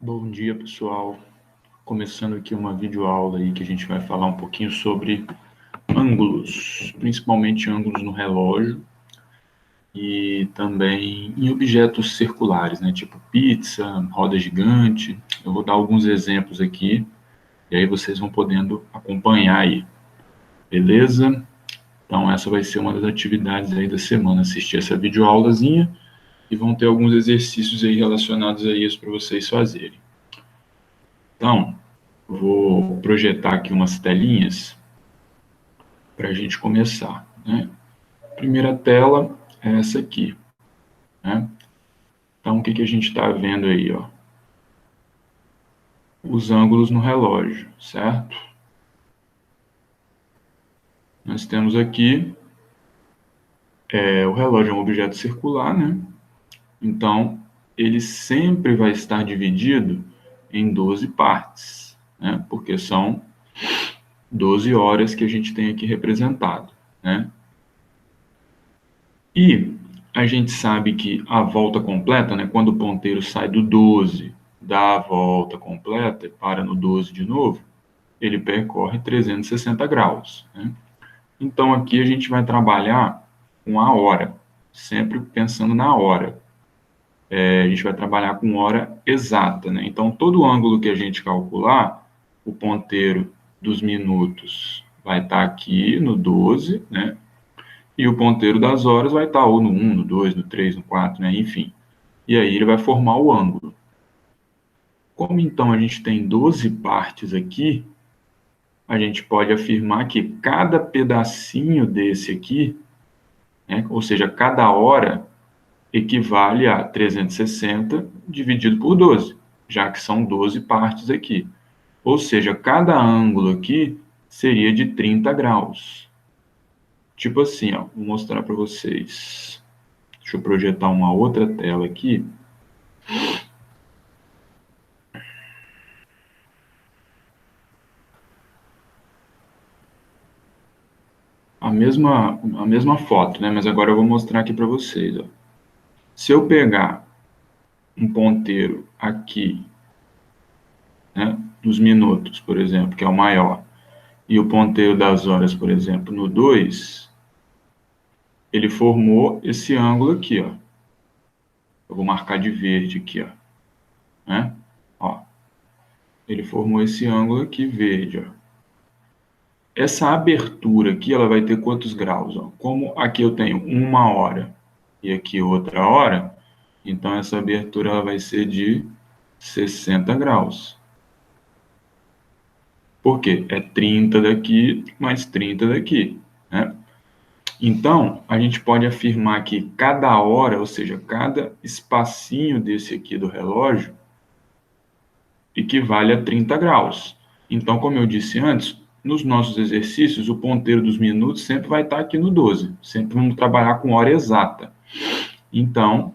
Bom dia, pessoal. Começando aqui uma videoaula aí que a gente vai falar um pouquinho sobre ângulos, principalmente ângulos no relógio e também em objetos circulares, né? Tipo pizza, roda gigante. Eu vou dar alguns exemplos aqui e aí vocês vão podendo acompanhar aí, beleza? Então essa vai ser uma das atividades aí da semana, assistir essa videoaulazinha e vão ter alguns exercícios aí relacionados a isso para vocês fazerem. Então, vou projetar aqui umas telinhas para a gente começar, né? A primeira tela é essa aqui, né? Então, o que a gente está vendo aí, ó? Os ângulos no relógio, certo? Nós temos aqui, o relógio é um objeto circular, né? Então, ele sempre vai estar dividido em 12 partes, né? Porque são 12 horas que a gente tem aqui representado, né? E a gente sabe que a volta completa, né, quando o ponteiro sai do 12, dá a volta completa e para no 12 de novo, ele percorre 360 graus, né? Então aqui a gente vai trabalhar com a hora, sempre pensando na hora. A gente vai trabalhar com hora exata, né? Então todo ângulo que a gente calcular, o ponteiro dos minutos vai estar aqui no 12, né? E o ponteiro das horas vai estar ou no 1, no 2, no 3, no 4, né? Enfim. E aí ele vai formar o ângulo. Como então a gente tem 12 partes aqui, a gente pode afirmar que cada pedacinho desse aqui, né, ou seja, cada hora, equivale a 360 dividido por 12, já que são 12 partes aqui. Ou seja, cada ângulo aqui seria de 30 graus. Tipo assim, ó, vou mostrar para vocês. Deixa eu projetar uma outra tela aqui. A mesma foto, né? Mas agora eu vou mostrar aqui para vocês, ó. Se eu pegar um ponteiro aqui, né, dos minutos, por exemplo, que é o maior, e o ponteiro das horas, por exemplo, no 2, ele formou esse ângulo aqui, ó. Eu vou marcar de verde aqui, ó, né? Ó, ele formou esse ângulo aqui verde, ó. Essa abertura aqui, ela vai ter quantos graus, ó? Como aqui eu tenho uma hora e aqui outra hora, então essa abertura ela vai ser de 60 graus. Por quê? É 30 daqui mais 30 daqui, né? Então, a gente pode afirmar que cada hora, ou seja, cada espacinho desse aqui do relógio, equivale a 30 graus. Então, como eu disse antes, nos nossos exercícios, o ponteiro dos minutos sempre vai estar aqui no 12. Sempre vamos trabalhar com hora exata. Então,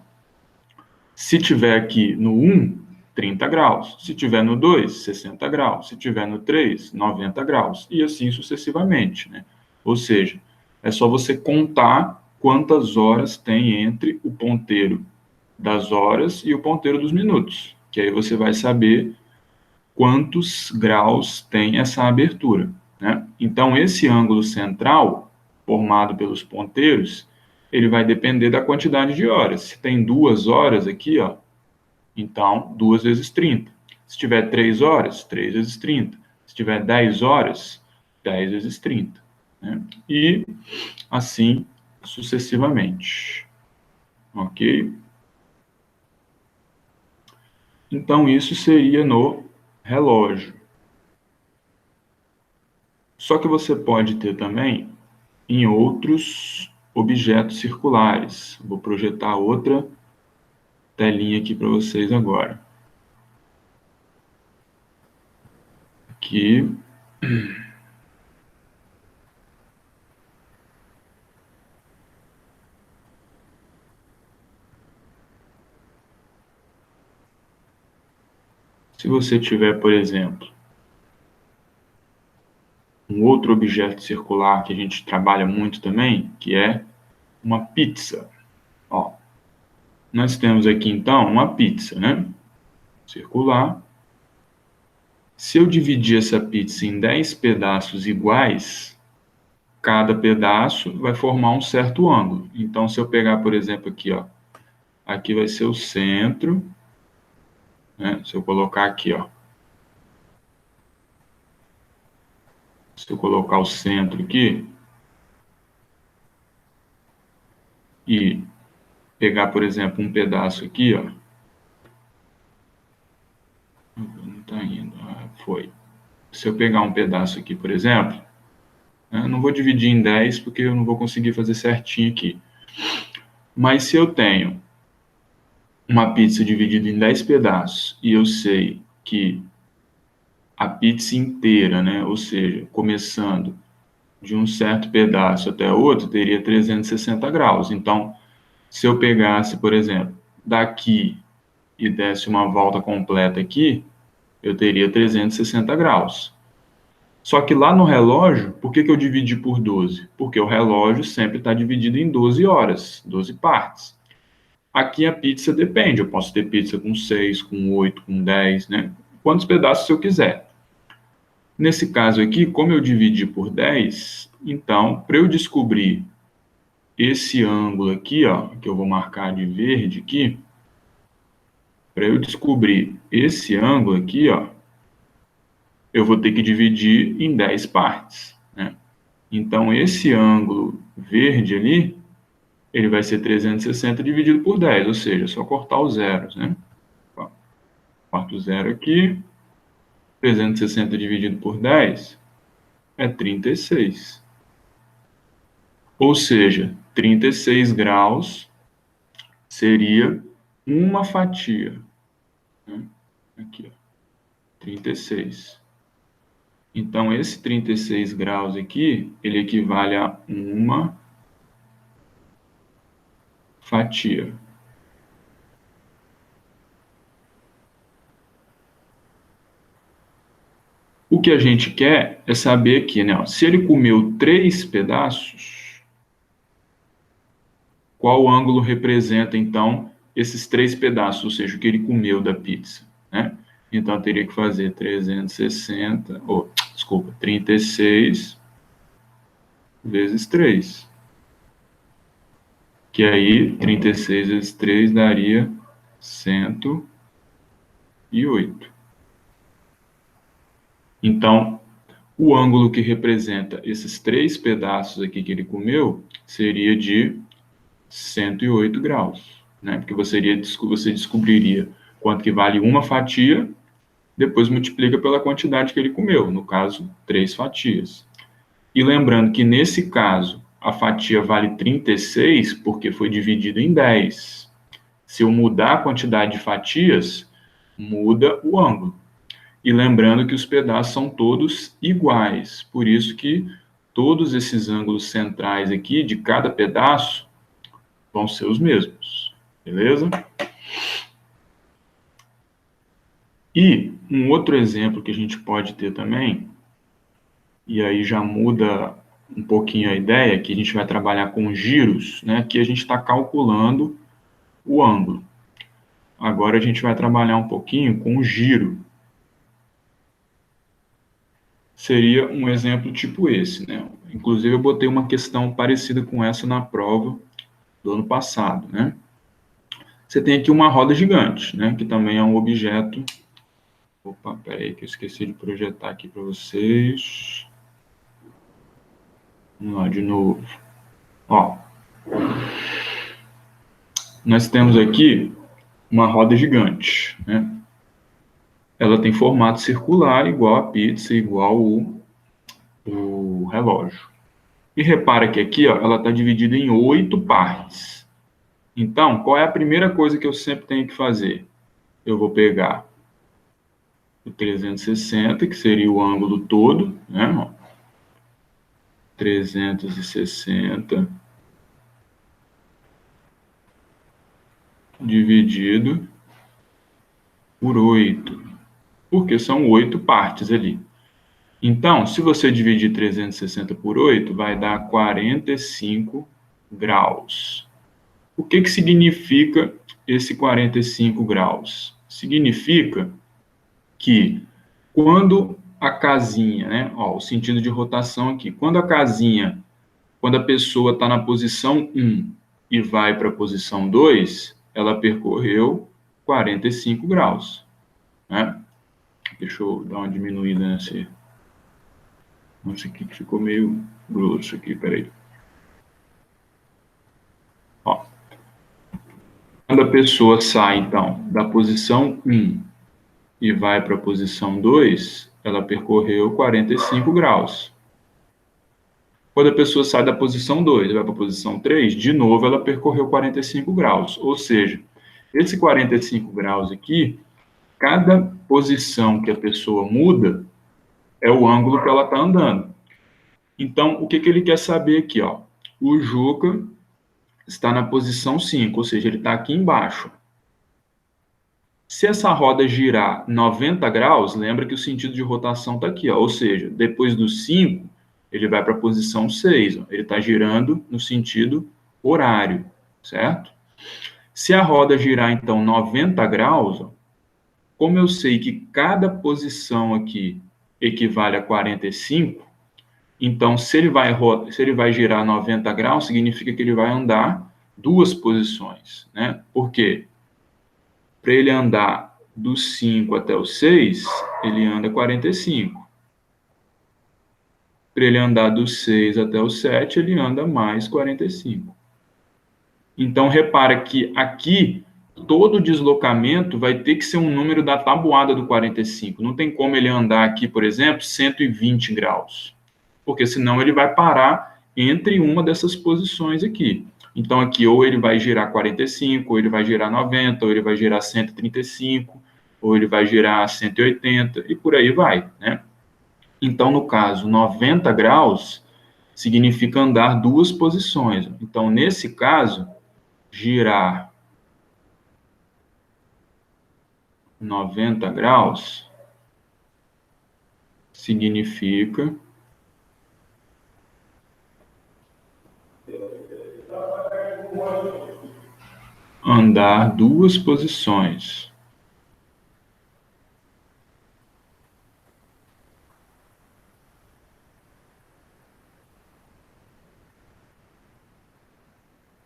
se tiver aqui no 1, 30 graus. Se tiver no 2, 60 graus. Se tiver no 3, 90 graus. E assim sucessivamente, né? Ou seja, é só você contar quantas horas tem entre o ponteiro das horas e o ponteiro dos minutos. Que aí você vai saber quantos graus tem essa abertura, né? Então, esse ângulo central, formado pelos ponteiros, ele vai depender da quantidade de horas. Se tem 2 horas aqui, ó, então 2 vezes 30. Se tiver 3 horas, 3 vezes 30. Se tiver 10 horas, 10 vezes 30. Né? E assim sucessivamente. Ok? Então, isso seria no relógio. Só que você pode ter também em outros objetos circulares. Vou projetar outra telinha aqui para vocês agora. Aqui. Se você tiver, por exemplo, um outro objeto circular que a gente trabalha muito também, que é uma pizza. Ó, nós temos aqui então uma pizza, né? circular. Se eu dividir essa pizza em 10 pedaços iguais, cada pedaço vai formar um certo ângulo. Então, se eu pegar, por exemplo, aqui, ó, aqui vai ser o centro, né? Se eu colocar aqui, ó, se eu colocar o centro aqui e pegar, por exemplo, um pedaço aqui, ó, não tá indo, foi. Se eu pegar um pedaço aqui, por exemplo, né, não vou dividir em 10 porque eu não vou conseguir fazer certinho aqui. Mas se eu tenho uma pizza dividida em 10 pedaços e eu sei que a pizza inteira, né, ou seja, começando de um certo pedaço até outro, teria 360 graus. Então, se eu pegasse, por exemplo, daqui e desse uma volta completa aqui, eu teria 360 graus. Só que lá no relógio, por que eu dividi por 12? Porque o relógio sempre está dividido em 12 horas, 12 partes. Aqui a pizza depende, eu posso ter pizza com 6, com 8, com 10, né? Quantos pedaços eu quiser. Nesse caso aqui, como eu dividi por 10, então, para eu descobrir esse ângulo aqui, ó, que eu vou marcar de verde aqui, para eu descobrir esse ângulo aqui, ó, eu vou ter que dividir em 10 partes, né? Então, esse ângulo verde ali, ele vai ser 360 dividido por 10, ou seja, é só cortar os zeros, né? Corto o zero aqui, 360 dividido por 10 é 36. Ou seja, 36 graus seria uma fatia, né? Aqui, ó, 36. Então, esse 36 graus aqui, ele equivale a uma fatia. O que a gente quer é saber aqui, né, ó, se ele comeu 3 pedaços, qual ângulo representa, então, esses 3 pedaços, ou seja, o que ele comeu da pizza, né? Então, eu teria que fazer 360, desculpa, 36 vezes 3. Que aí, 36 vezes 3 daria 108. Então, o ângulo que representa esses 3 pedaços aqui que ele comeu seria de 108 graus, né? Porque você descobriria quanto que vale uma fatia, depois multiplica pela quantidade que ele comeu, no caso, 3 fatias. E lembrando que nesse caso, a fatia vale 36 porque foi dividida em 10. Se eu mudar a quantidade de fatias, muda o ângulo. E lembrando que os pedaços são todos iguais, por isso que todos esses ângulos centrais aqui de cada pedaço vão ser os mesmos, beleza? E um outro exemplo que a gente pode ter também, e aí já muda um pouquinho a ideia, que a gente vai trabalhar com giros, né? Que a gente está calculando o ângulo. Agora a gente vai trabalhar um pouquinho com o giro. Seria um exemplo tipo esse, né? Inclusive eu botei uma questão parecida com essa na prova do ano passado, né? Você tem aqui uma roda gigante, né? Que também é um objeto. Opa, peraí que eu esqueci de projetar aqui para vocês. Vamos lá de novo. Ó, nós temos aqui uma roda gigante, né? Ela tem formato circular, igual a pizza, igual o relógio. E repara que aqui, ó, ela está dividida em 8 partes. Então, qual é a primeira coisa que eu sempre tenho que fazer? Eu vou pegar o 360, que seria o ângulo todo, né? 360 dividido por 8, porque são 8 partes ali. Então, se você dividir 360 por 8, vai dar 45 graus. O que significa esse 45 graus? significa que quando a casinha, né, ó, o sentido de rotação aqui, quando a pessoa está na posição 1 e vai para a posição 2, ela percorreu 45 graus, né? Deixa eu dar uma diminuída nesse... Nossa, aqui que ficou meio grosso aqui, peraí. Ó, quando a pessoa sai, então, da posição 1 e vai para a posição 2, ela percorreu 45 graus. Quando a pessoa sai da posição 2 e vai para a posição 3, de novo ela percorreu 45 graus. Ou seja, esse 45 graus aqui, cada posição que a pessoa muda é o ângulo que ela está andando. Então, o que ele quer saber aqui? Ó? O Juca está na posição 5, ou seja, ele está aqui embaixo. Se essa roda girar 90 graus, lembra que o sentido de rotação está aqui, ó, ou seja, depois do 5, ele vai para a posição 6, ó, ele está girando no sentido horário, certo? Se a roda girar, então, 90 graus, ó, como eu sei que cada posição aqui equivale a 45, então, se ele vai girar 90 graus, significa que ele vai andar duas posições, né? Por quê? Para ele andar do 5 até o 6, ele anda 45. Para ele andar do 6 até o 7, ele anda mais 45. Então, repara que aqui, todo deslocamento vai ter que ser um número da tabuada do 45. Não tem como ele andar aqui, por exemplo, 120 graus. Porque senão ele vai parar entre uma dessas posições aqui. Então, aqui, ou ele vai girar 45, ou ele vai girar 90, ou ele vai girar 135, ou ele vai girar 180, e por aí vai, né? Então, no caso, 90 graus significa andar duas posições. Então, nesse caso, girar 90 graus significa andar duas posições.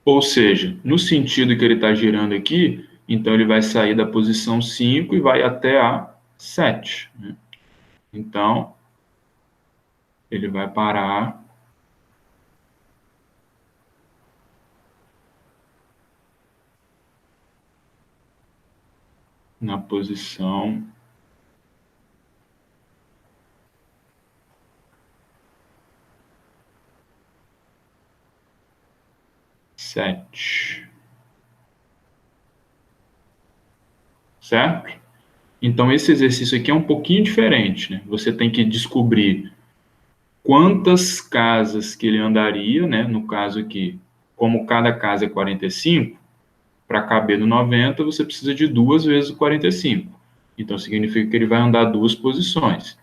Ou seja, no sentido que ele está girando aqui, então ele vai sair da posição 5 e vai até a 7. Né? Então, ele vai parar na posição 7. Certo? Então, esse exercício aqui é um pouquinho diferente, né? Você tem que descobrir quantas casas que ele andaria, né? No caso aqui, como cada casa é 45, para caber no 90, você precisa de 2 vezes o 45. Então, significa que ele vai andar duas posições.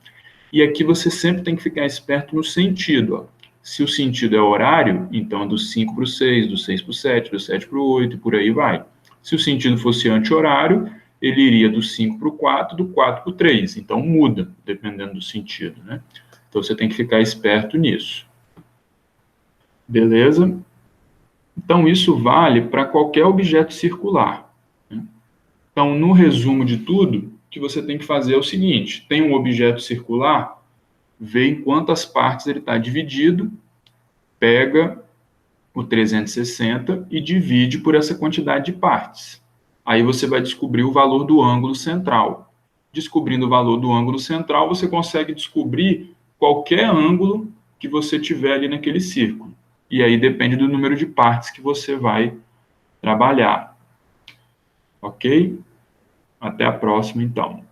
E aqui você sempre tem que ficar esperto no sentido. Ó. Se o sentido é horário, então é do 5 para o 6, do 6 para o 7, do 7 para o 8, e por aí vai. Se o sentido fosse anti-horário, ele iria do 5 para o 4, do 4 para o 3. Então, muda, dependendo do sentido, né? Então, você tem que ficar esperto nisso. Beleza? Então, isso vale para qualquer objeto circular. Né? Então, no resumo de tudo, o que você tem que fazer é o seguinte: tem um objeto circular, vê em quantas partes ele está dividido, pega o 360 e divide por essa quantidade de partes. Aí você vai descobrir o valor do ângulo central. Descobrindo o valor do ângulo central, você consegue descobrir qualquer ângulo que você tiver ali naquele círculo. E aí depende do número de partes que você vai trabalhar. Ok? Até a próxima, então.